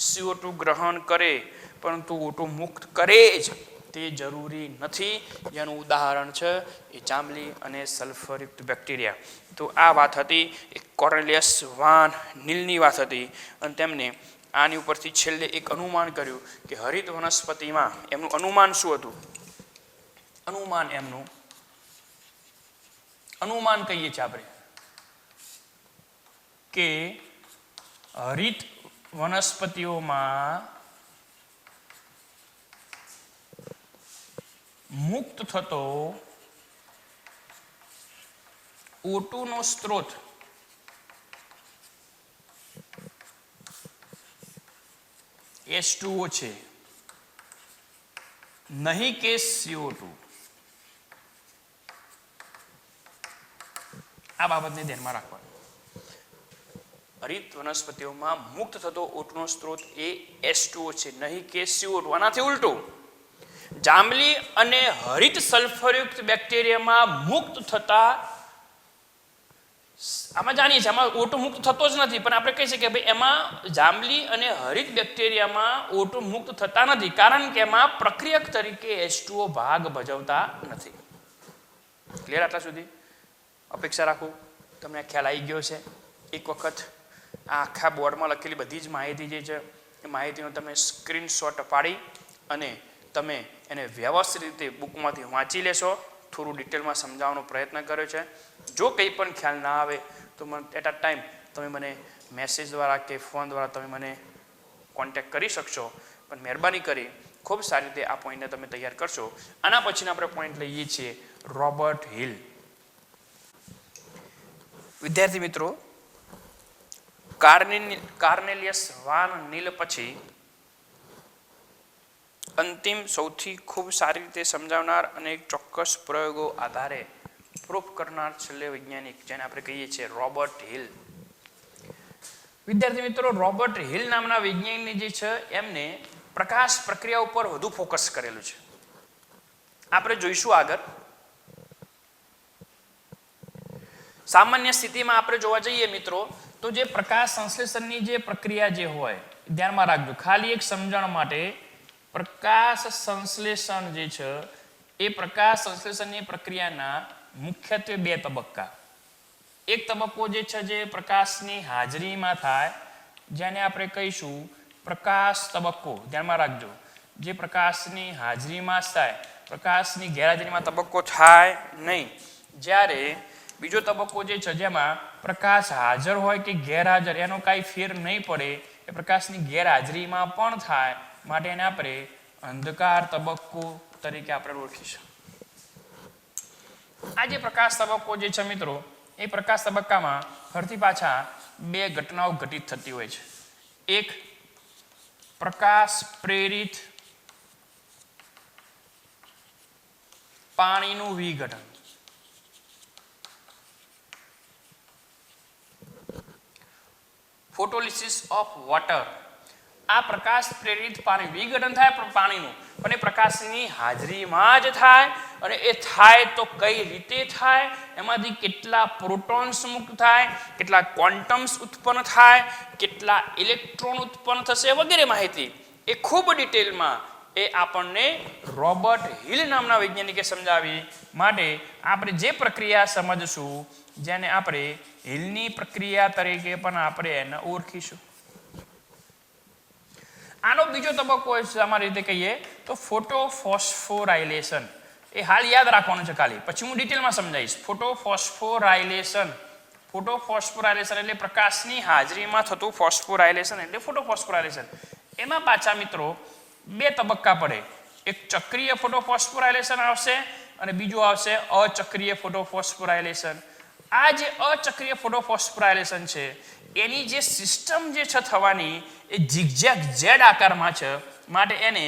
CO2 ગ્રહણ કરે પરંતુ O2 મુક્ત કરે જ તે જરૂરી નથી. જેનું ઉદાહરણ છે એ જાંબલી અને સલ્ફરયુક્ત બેક્ટેરિયા. તો આ વાત હતી એ કોર્નેલિયસ વાન નીલની વાત હતી અને તેમને આની ઉપરથી છેલ્લે એક અનુમાન કર્યું કે હરિત વનસ્પતિમાં એમનું અનુમાન શું હતું? અનુમાન કહીએ છીએ આપણે કે હરિત વનસ્પતિઓમાં મુક્ત થતો O2 નો સ્ત્રોત H2O છે, નહીં કે CO2. આ બાબતને ધ્યાનમાં રાખવાનું. હરિત વનસ્પતિઓમાં મુક્ત થતો O2 નો સ્ત્રોત એ H2O છે, નહીં કે CO2. આનાથી ઉલટું જાંબલી અને હરિત સલ્ફરયુક્ત બેક્ટેરિયામાં મુક્ત થતા, આમાં જાણીએ છીએ આમાં O2 મુક્ત થતો જ નથી, પણ આપણે કહી શકીએ ભાઈ એમાં જાંબલી અને હરિત બેક્ટેરિયામાં O2 મુક્ત થતા નથી કારણ કે એમાં પ્રક્રિયક તરીકે H2O ભાગ ભજવતા નથી. ક્લિયર? આટલા સુધી અપેક્ષા રાખું તમને ખ્યાલ આવી ગયો છે. એક વખત આ આખા બોર્ડમાં લખેલી બધી જ માહિતી જે છે એ માહિતીનો તમે સ્ક્રીનશોટ પાડી અને તમે એને વ્યવસ્થિત રીતે બુકમાંથી વાંચી લેશો. થોડું ડિટેલમાં સમજાવવાનો પ્રયત્ન કર્યો છે. જો કંઈ પણ ખ્યાલ ના આવે તો એટ અ ટાઈમ તમે મને મેસેજ દ્વારા કે ફોન દ્વારા તમે મને કોન્ટેક્ટ કરી શકશો. પણ મહેરબાની કરી ખૂબ સારી રીતે આ પોઈન્ટને તમે તૈયાર કરશો. આના પછીના આપણે પોઈન્ટ લઈએ છીએ રોબર્ટ હિલ. વિદ્યાર્થી મિત્રો, કાર્નેલિયસ વાન નીલ પછી અંતિમ સૌથી ખૂબ સારી રીતે સમજાવનાર અને એક ચોક્કસ પ્રયોગો આધારે પ્રૂફ કરનાર છેલ્લે વૈજ્ઞાનિક જેને આપણે કહીએ છીએ રોબર્ટ હિલ. વિદ્યાર્થી મિત્રો, રોબર્ટ હિલ નામના વૈજ્ઞાનિક જે છે એમને પ્રકાશ પ્રક્રિયા ઉપર વધુ ફોકસ કરેલું છે. આપણે જોઈશું આગળ. સામાન્ય સ્થિતિમાં આપણે જોવા જઈએ મિત્રો તો જે પ્રકાશ સંશ્લેષણની જે પ્રક્રિયા જે હોય ધ્યાનમાં રાખજો. ખાલી એક સમજણ માટે પ્રકાશ સંશ્લેષણ જે છે એ પ્રકાશ સંશ્લેષણની પ્રક્રિયાના મુખ્યત્વે બે તબક્કા. એક તબક્કો જે છે જે પ્રકાશની હાજરીમાં થાય જેને આપણે કહીશું પ્રકાશ તબક્કો. ધ્યાનમાં રાખજો, જે પ્રકાશની હાજરીમાં થાય, પ્રકાશની ગેરહાજરીમાં તબક્કો થાય નહીં. જ્યારે બીજો તબક્કો જે છે જેમાં પ્રકાશ હાજર હોય કે ગેરહાજર એનો કાંઈ ફેર નહીં પડે, એ પ્રકાશની ગેરહાજરીમાં પણ થાય માટે એને આપણે અંધકાર તબક્કો તરીકે આપણે ઓળખીશું. આ જે પ્રકાશ તબક્કો જે છે મિત્રો એ પ્રકાશ તબક્કામાં ફરતી પાછા બે ઘટનાઓ ઘટિત થતી હોય છે. એક પ્રકાશ પ્રેરિત પાણીનું વિઘટન, ફોટોલિસિસ ઓફ વોટર. આ પ્રકાશ પ્રેરિત પાણી વિઘટન થાય પાણીનું, પણ એ પ્રકાશની હાજરીમાં જ થાય. અને એ થાય તો કઈ રીતે થાય, એમાંથી કેટલા પ્રોટોન્સ મુક્ત થાય, કેટલા ક્વોન્ટમ્સ ઉત્પન્ન થાય, કેટલા ઇલેક્ટ્રોન ઉત્પન્ન થશે વગેરે માહિતી એ ખૂબ ડિટેલમાં એ આપણને રોબર્ટ હિલ નામના વૈજ્ઞાનિકે સમજાવી. માટે આપણે જે પ્રક્રિયા સમજશું જેને આપણે હિલની પ્રક્રિયા તરીકે પણ આપણે એને ઓળખીશું. આનો બીજો તબક્કો અમારી રીતે કહીએ તો ફોટોફોસ્ફોરાયલેશન. એ હાલ યાદ રાખવાનું છે ખાલી, પછી હું ડિટેલમાં સમજાવીશ. ફોટોફોસ્ફોરાયલેશન એટલે પ્રકાશની હાજરીમાં થતું ફોસ્ફોરાયલેશન એટલે ફોટોફોસ્ફોરાયલેશન. એમાં પાછા મિત્રો બે તબક્કા પડે. એક ચક્રીય ફોટોફોસ્ફોરાયલેશન આવશે અને બીજું આવશે અચક્રીય ફોટોફોસ્ફોરાયલેશન. આ જે અચક્રીય ફોટોફોસ્ફોરાયલેશન છે એની જે સિસ્ટમ જે છે થવાની એ ઝિગઝેગ ઝેડ આકારમાં છે, માટે એને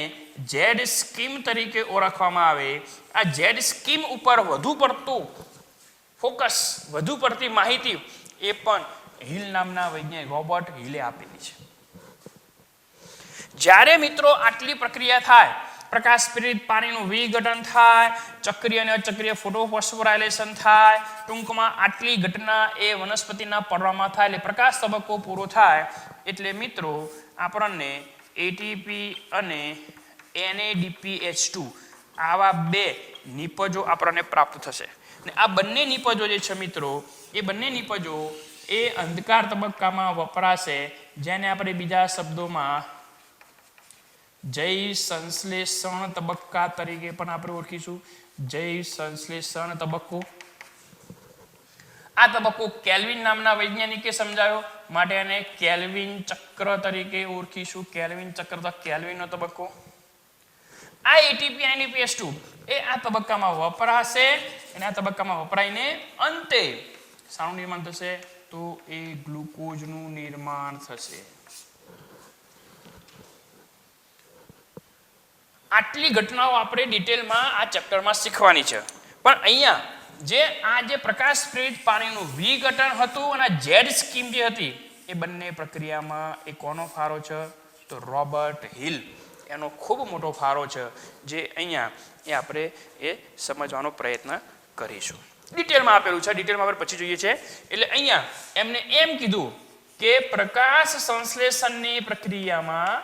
ઝેડ સ્કીમ તરીકે ઓળખવામાં આવે. આ ઝેડ સ્કીમ ઉપર વધુ પડતું ફોકસ, વધુ પડતી માહિતી એ પણ હિલ નામના વૈજ્ઞાનિક રોબર્ટ હિલે આપેલી છે. જ્યારે મિત્રો આટલી પ્રક્રિયા થાય પ્રકાશ પ્રેરિત પાણીનું વિઘટન થાય, ચક્રીય અને અચક્રીય ફોટોફોસ્ફોરાયલેશન થાય. ટૂંકમાં આટલી ઘટના એ વનસ્પતિના પર્ણમાં થાય એટલે પ્રકાશ તબક્કો પૂરો થાય એટલે મિત્રો આપણને એટીપી અને NADPH2 આવા બે નિપજો આપણને પ્રાપ્ત થશે. અને આ બંને નિપજો જે છે મિત્રો એ બંને નિપજો એ અંધકાર તબક્કામાં વપરાશે, જેને આપણે બીજા શબ્દોમાં જૈવ સંશ્લેષણ તબક્કા તરીકે પણ આપણે ઓળખીશું. જૈવ સંશ્લેષણ તબક્કો. આ તબક્કો કેલ્વિન નામના વૈજ્ઞાનિકે સમજાવ્યો માટે એને કેલ્વિન ચક્ર તરીકે ઓળખીશું. કેલ્વિન ચક્ર તો કેલ્વિનનો તબક્કો. આ એટીપી અને NADPH2 એ આ તબક્કામાં વપરાશે અને આ તબક્કામાં વપરાઈને અંતે શાનું નિર્માણ થશે? તો એ ગ્લુકોઝનું નિર્માણ થશે. આટલી ઘટનાઓ આપણે ડિટેલમાં આ ચેપ્ટરમાં શીખવાની છે. પણ અહીંયા જે પ્રકાશ પ્રેરિત પાણીનું વિઘટન હતું અને જેડ સ્કીમ જે હતી એ બંને પ્રક્રિયામાં એ કોનો ફાળો છે? તો રોબર્ટ હિલ એનો ખૂબ મોટો ફાળો છે, જે અહીંયા એ આપણે એ સમજવાનો પ્રયત્ન કરીશું. ડિટેલમાં આપેલું છે, ડિટેલમાં આપણે પછી જોઈએ છે. એટલે અહીંયા એમને એમ કીધું કે પ્રકાશ સંશ્લેષણની પ્રક્રિયામાં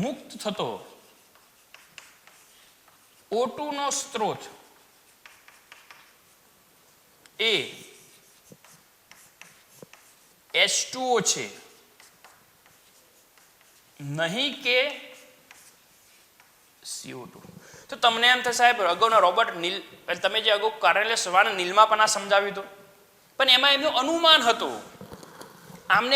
મુક્ત થતો O2 નો સ્ત્રોત એ H2O છે, નહીં કે CO2. તો તમને એમ થશે સાહેબ અગાઉના રોબર્ટ નીલ તમે જે અગાઉ કાર્નેલિયસ વાન નીલમાં પણ આ સમજાવ્યું હતું, પણ એમાં એમનું અનુમાન હતું.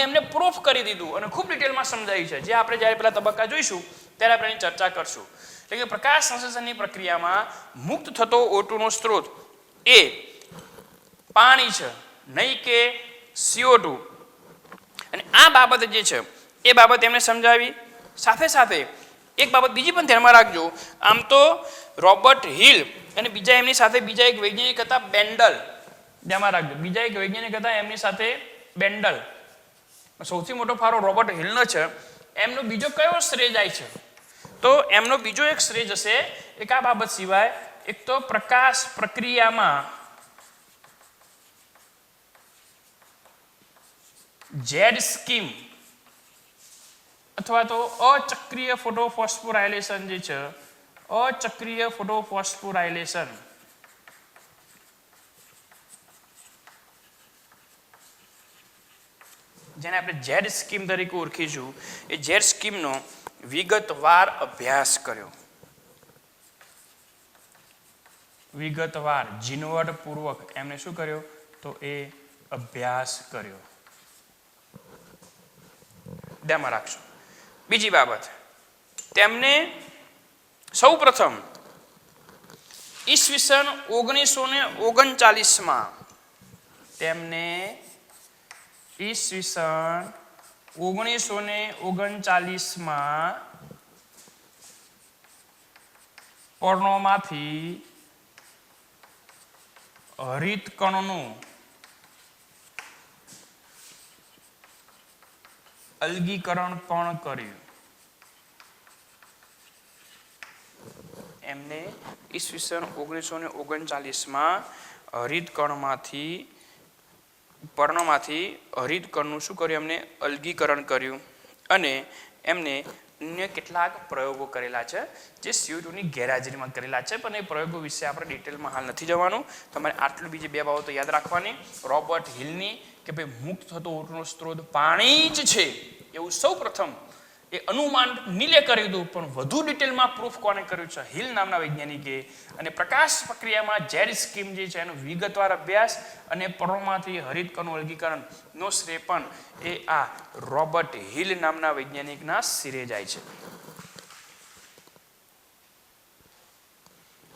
એમને પ્રૂફ કરી દીધું અને ખૂબ ડિટેલમાં સમજાવ્યું છે, જે આપણે જ્યારે પેલા તબક્કા જોઈશું ત્યારે આપણે એની ચર્ચા કરશું. એટલે કે પ્રકાશ સંશ્લેષણની પ્રક્રિયામાં મુક્ત થતો O2 નો સ્ત્રોત એ પાણી છે, નહીં કે CO2. અને આ બાબત જે છે એ બાબત એમને સમજાવી. સાથે સાથે એક બાબત બીજી પણ ધ્યાનમાં રાખજો. આમ તો રોબર્ટ હિલ અને બીજા એમની સાથે બીજા એક વૈજ્ઞાનિક હતા બેન્ડલ. ધ્યાનમાં રાખજો, બીજા એક વૈજ્ઞાનિક હતા એમની સાથે બેન્ડલ. સૌથી મોટો ફાળો રોબર્ટ હિલનો છે. એમનો બીજો કયો શ્રેય જાય છે? તો એમનો બીજો એક શ્રેય જશે એક આ બાબત સિવાય. એક તો પ્રકાશ પ્રક્રિયામાં જેડ સ્કીમ અથવા તો અચક્રીય ફોટોફોસ્ફોરાયલેશન જે છે, અચક્રીય ફોટોફોસ્ફોરાયલેશન જેને આપણે જેડ સ્કીમ તરીકે ઓળખીશું, એ જેડ સ્કીમનો વિગતવાર અભ્યાસ કર્યો. વિગતવાર ઝીણવટ પૂર્વક એમને શું કર્યો? તો એ અભ્યાસ કર્યો. ધ્યાનમાં રાખશો. બીજી બાબત, તેમને સૌ પ્રથમ ઈસવીસન 1939માં તેમને ઈસવીસન 1939માં પર્ણોમાંથી હરિત કણનું અલગીકરણ પણ કર્યું. એમને ઈસવીસન 1939માં હરિતકણમાંથી પર્ણમાંથી હરિતકણનું શું કર્યું? એમને અલગીકરણ કર્યું. અને એમને અન્ય કેટલાક પ્રયોગો કરેલા છે જે CO2ની ગેરહાજરીમાં કરેલા છે, પણ એ પ્રયોગો વિશે આપણે ડિટેલમાં હાલ નથી જવાનું. તમારે આટલું બીજી બે બાબતો યાદ રાખવાની. રોબર્ટ હિલની કે ભાઈ મુક્ત થતો O2 નો સ્ત્રોત પાણી જ છે એવું સૌ પ્રથમ એ અનુમાન નીલે કરી દીધું, પણ વધુ ડિટેલમાં પ્રૂફ કોને કર્યું છે? હિલ નામના વૈજ્ઞાનિકે. અને પ્રકાશ પ્રક્રિયામાં જેડ સ્કીમ જે છે એનો વિગતવાર અભ્યાસ અને પર્ણોમાંથી હરિતકણનું અલગીકરણનો શ્રેય પણ એ આ રોબર્ટ હિલ નામના વૈજ્ઞાનિકના શિરે જાય છે.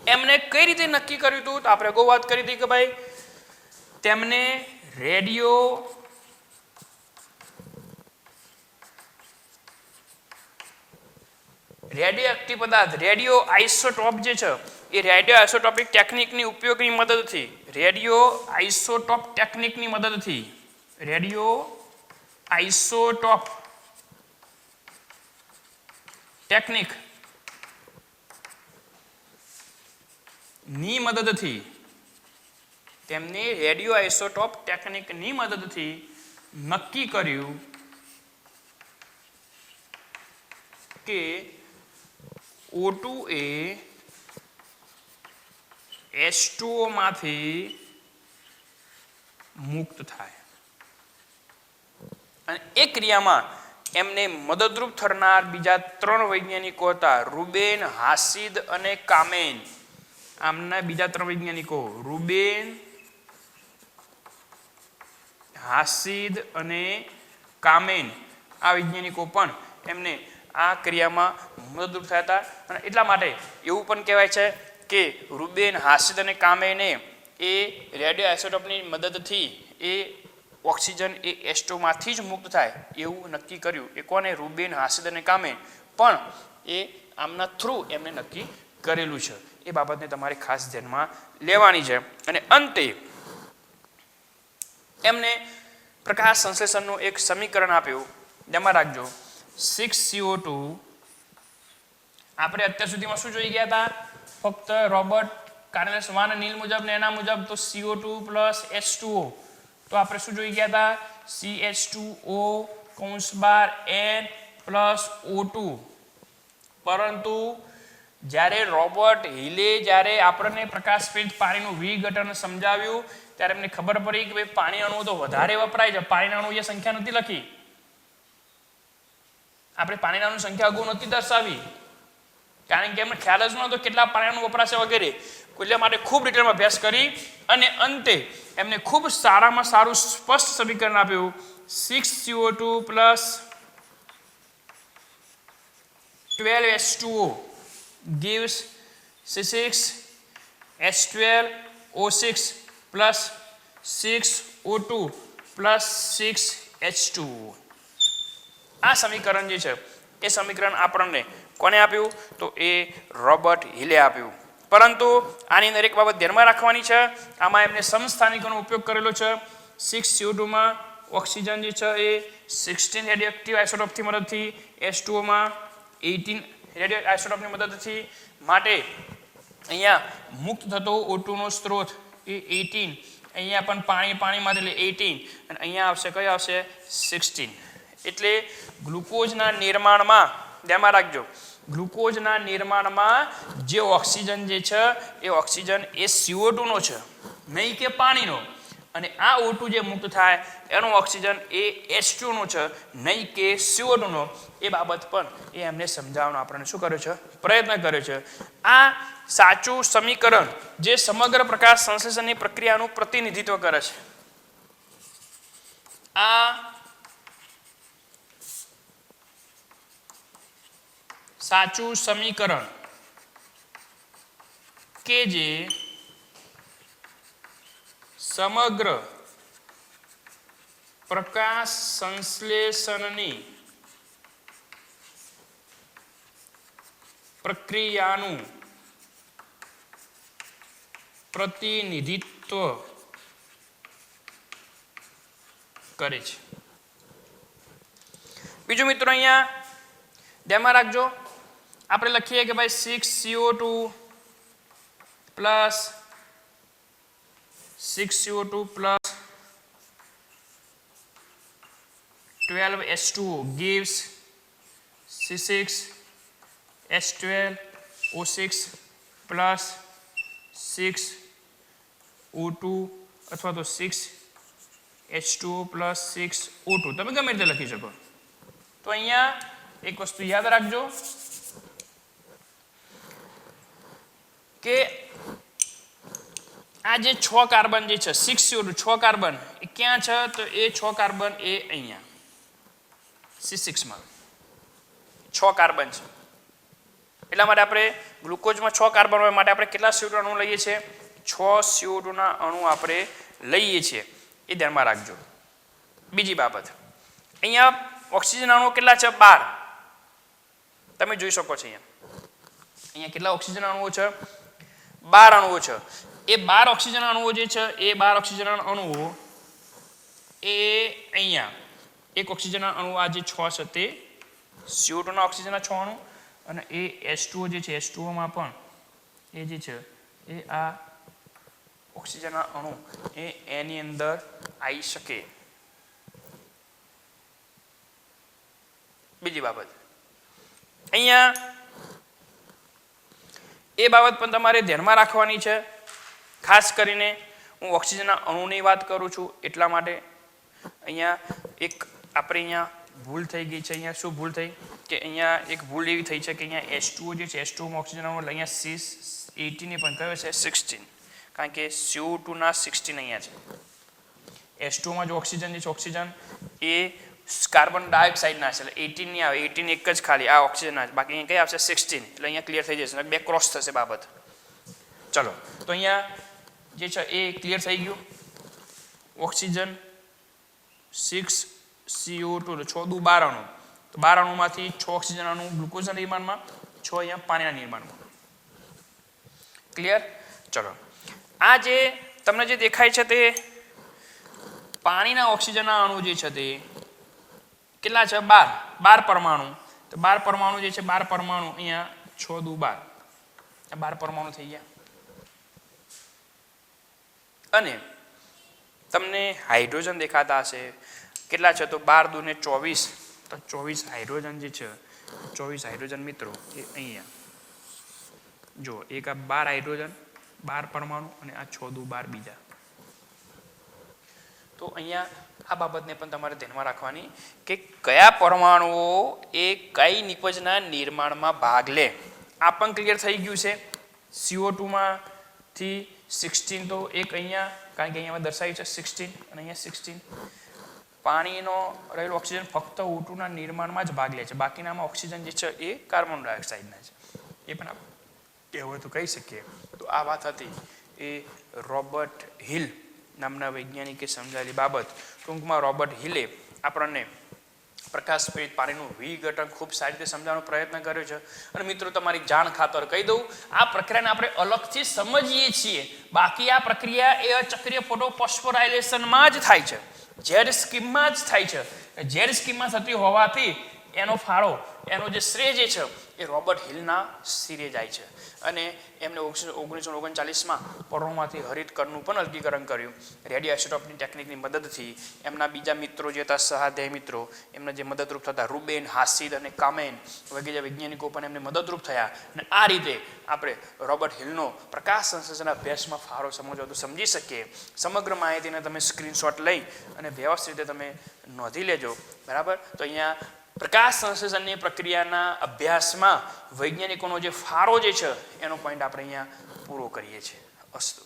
એમને કઈ રીતે નક્કી કર્યું હતું? તો આપણે અગાઉ વાત કરી હતી કે ભાઈ તેમને રેડિયો એક્ટિવ પદાર્થ રેડિયો આઇસોટોપ જે છે એ રેડિયો આઇસોટોપિક ટેકનિકની ઉપયોગની મદદથી રેડિયો આઇસોટોપ ટેકનિકની મદદથી રેડિયો આઇસોટોપ ટેકનિક ની મદદથી તેમની રેડિયો આઇસોટોપ ટેકનિકની મદદથી નક્કી કર્યું કે O2 એ H2O માંથી મુક્ત થાય અને એ ક્રિયામાં એમને મદદરૂપ થનાર બીજા 3 વૈજ્ઞાનિકો હતા રૂબેન, હાસિદ અને કામેન. આમના બીજા 3 વૈજ્ઞાનિકો રૂબેન, હાસિદ અને કામેન આ વૈજ્ઞાનિકો પણ એમને આ ક્રિયામાં મદદરૂપ થયા હતા અને એટલા માટે એવું પણ કહેવાય છે કે રૂબેન, હાસિદ અને કામેને એ રેડિયો આઇસોટોપની મદદથી એ ઓક્સિજન એ H2O માંથી જ મુક્ત થાય એવું નક્કી કર્યું. એ કોને? રૂબેન, હાસિદ અને કામેન. પણ એ આમના થ્રુ એમને નક્કી કરેલું છે. એ બાબતને તમારે ખાસ ધ્યાનમાં લેવાની છે. અને અંતે એમને પ્રકાશ સંશ્લેષણનું એક સમીકરણ આપ્યું. ધ્યાનમાં રાખજો 6CO2 આપણે અત્યાર સુધીમાં શું જોઈ ગયા હતા? ફક્ત રોબર્ટ કાર્નેસ વાન નીલ મુજબ ને એના મુજબ તો CO2 plus H2O. તો આપણે શું જોઈ ગયા હતા? CH2O (N plus O2. પરંતુ જ્યારે રોબર્ટ હિલે જ્યારે આપણને પ્રકાશપિત પાણીનું વિઘટન સમજાવ્યું ત્યારે એમને ખબર પડી કે ભાઈ પાણી અણુ તો વધારે વપરાય છે. પાણીના અણુ એ સંખ્યા નથી લખી, આપણે પાણીના અણુની સંખ્યા અગાઉ નથી દર્શાવી કારણ કે એમને ખ્યાલ જ નહોતો કેટલા પાણી અણુ વપરાશે વગેરે. એટલે માટે ખૂબ ડિટેલમાં અભ્યાસ કરી અને અંતે એમને ખૂબ સારામાં સારું સ્પષ્ટ સમીકરણ આપ્યું 6CO2 plus 12H2O gives C6H12O6 plus 6O2 plus 6H2O. આ સમીકરણ જે છે એ સમીકરણ આપણને કોને આપ્યું? તો એ રોબર્ટ હિલે આપ્યું. પરંતુ આની અંદર એક બાબત ધ્યાનમાં રાખવાની છે. આમાં એમને સમસ્થાનિકોનો ઉપયોગ કરેલો છે. 6CO2 માં ઓક્સિજન જે છે એ 16 રેડિયોએક્ટિવ આઇસોટોપથી મદદથી, H2O માં 18 રેડિયો આઇસોટોપની મદદથી. માટે અહીંયા મુક્ત થતો O2 નો સ્ત્રોત એ 18, અહીંયા પણ પાણીમાં એટલે 18 અને અહીંયા આવશે કયો આવશે 16. એટલે ગ્લુકોઝના નિર્માણમાં ધ્યાનમાં રાખજો ગ્લુકોઝના નિર્માણમાં જે ઓક્સિજન જે છે એ ઓક્સિજન એ CO2 નો છે, નહીં કે પાણીનો. અને આ O2 જે મુક્ત થાય એનો ઓક્સિજન એ H2O નો છે, નહીં કે CO2 નો. એ બાબત પણ એ એમને સમજાવવાનો આપણને શું કર્યો છે? પ્રયત્ન કર્યો છે. આ સાચું સમીકરણ જે સમગ્ર પ્રકાશ સંશ્લેષણની પ્રક્રિયાનું પ્રતિનિધિત્વ કરે છે. આ સાચું સમીકરણ કે જે સમગ્ર પ્રકાશ સંશ્લેષણની પ્રક્રિયાનું પ્રતિનિધિત્વ કરે છે. બીજું મિત્રો અહીંયા ધ્યાનમાં રાખજો આપણે લખીએ કે ભાઈ 6CO2 plus 12H2O gives C6H12O6 plus 6O2 અથવા તો 6H2O plus 6O2 તમે ગમે રીતે લખી શકો. તો અહીંયા એક વસ્તુ યાદ રાખજો કે આ જે 6 કાર્બન જે છે 6CO2 6 કાર્બન એ ક્યાં છે? તો એ 6 કાર્બન એ અહીંયા C6 માં 6 કાર્બન છે. એટલા માટે આપણે ગ્લુકોઝમાં 6 કાર્બન હોય માટે આપણે કેટલા CO2 અણુ લઈએ છીએ? 6 CO2 ના અણુ આપણે લઈએ છીએ. એ ધ્યાનમાં રાખજો. બીજી બાબત અહીંયા ઓક્સિજન અણુ કેટલા છે? 12. તમે જોઈ શકો છો અહીંયા કેટલા ઓક્સિજન અણુઓ છે? 12 અણુઓ છે. એ 12 ઓક્સિજન અણુઓ જે છે એ 12 ઓક્સિજન અણુઓ એ અહીંયા એક ઓક્સિજન અણુ આ જે 6 છે તે CO2 ના ઓક્સિજનના 6 અણુ અને એ H2O જે છે H2O માં પણ એ જે છે એ આ ઓક્સિજનના અણુ એ એની અંદર આવી શકે. બીજી બાબત અહીંયા એ બાબત પણ તમારે ધ્યાનમાં રાખવાની છે. ખાસ કરીને હું ઓક્સિજનના અણુની વાત કરું છું એટલા માટે અહીંયા એક આપણે અહીંયા ભૂલ થઈ ગઈ છે. અહીંયા શું ભૂલ થઈ કે અહીંયા એક ભૂલ એવી થઈ છે કે અહીંયા H2O જે છે H2O માં ઓક્સિજન અણુ એટલે અહીંયા C18 ને પણ કયો છે 16 કારણ કે CO2 ના 16 અહીંયા છે. H2O માં જો ઓક્સિજન જે છે ઓક્સિજન એ કાર્બન ડાયોક્સાઇડ ના છે એટલે 18 નહીં આવે 18 એક જ ખાલી આ ઓક્સિજન ના છે બાકી અહીંયા કઈ આવશે 16 એટલે અહીંયા ક્લિયર થઈ જશે બે ક્રોસ થશે બાબત. ચલો તો અહીંયા જે છે એ ક્લિયર થઈ ગયું. ઓક્સિજન 6 CO2 એટલે 6 દુ 12 અણુ તો 12 અણુમાંથી 6 ઓક્સિજન અણુ ગ્લુકોઝના નિર્માણમાં 6 અહીંયા પાણીના નિર્માણમાં. ક્લિયર. ચલો આ જે તમને જે દેખાય છે તે પાણીના ઓક્સિજનના અણુ જે છે તે કેટલા છે 12 પરમાણુ. તો 12 પરમાણુ જે છે 12 પરમાણુ અહીંયા 6 દુ 12 12 પરમાણુ થઈ ગયા. અને તમને હાઇડ્રોજન દેખાતા હશે કેટલા છે તો 12 દુ ને 24 તો 24 હાઇડ્રોજન જે છે 24 હાઇડ્રોજન મિત્રો એ અહીંયા જો એક આ 12 હાઇડ્રોજન 12 પરમાણુ અને આ 6 દુ 12 બીજા. તો અહીંયા આ બાબતને પણ તમારે ધ્યાનમાં રાખવાની કે કયા પરમાણુઓ એ કઈ નિપજના નિર્માણમાં ભાગ લે. આ પણ ક્લિયર થઈ ગયું છે. CO2 માંથી 16 તો એક અહીંયા કારણ કે અહીંયા દર્શાવ્યું છે 16 અને અહીંયા 16. પાણીનો રહેલો ઓક્સિજન ફક્ત O2 ના નિર્માણમાં જ ભાગ લે છે બાકીનામાં ઓક્સિજન જે છે એ કાર્બન ડાયોક્સાઇડના છે. એ પણ આપણે કહેવું તો કહી શકીએ. તો આ વાત હતી એ રોબર્ટ હિલ નામના વૈજ્ઞાનિકે સમજાવેલી બાબત. ટૂંકમાં રોબર્ટ હિલે આપણને પ્રકાશ પ્રેરિત પાણીનું વિઘટન ખૂબ સારી રીતે સમજાવવાનો પ્રયત્ન કર્યો છે. અને મિત્રો તમારી જાણ ખાતર કહી દઉં આ પ્રક્રિયાને આપણે અલગથી સમજીએ છીએ બાકી આ પ્રક્રિયા એ ચક્રીય ફોટોફોસ્ફોરાયલેશનમાં જ થાય છે. ઝેડ સ્કીમમાં જ થાય છે. ઝેડ સ્કીમમાં થતી હોવાથી એનો ફાળો એનો જે શ્રેય જે છે એ રોબર્ટ હિલના સિરે જાય છે. અને એમને 1939માં પર્ણોમાંથી હરિત કણનું પણ વર્ગીકરણ કર્યું રેડિયોઆઇસોટોપની ટેકનિકની મદદથી. એમના બીજા મિત્રો જે હતા સહાધ્યાયી મિત્રો એમને જે મદદરૂપ થતા રૂબેન હાસિદ અને કામેન વગેરે વૈજ્ઞાનિકો પણ એમને મદદરૂપ થયા. અને આ રીતે આપણે રોબર્ટ હિલનો પ્રકાશ સંશ્લેષણના અભ્યાસમાં ફાળો સમજવો તો સમજી શકીએ. સમગ્ર માહિતીને તમે સ્ક્રીનશોટ લઈ અને વ્યવસ્થિત રીતે તમે નોંધી લેજો. બરાબર. તો અહીંયા પ્રકાશ સંશ્લેષણની પ્રક્રિયાના અભ્યાસમાં વૈજ્ઞાનિકોનો જે ફાળો જે છે એનો પોઈન્ટ આપણે અહીંયા પૂરો કરીએ છીએ. અસ્તુ.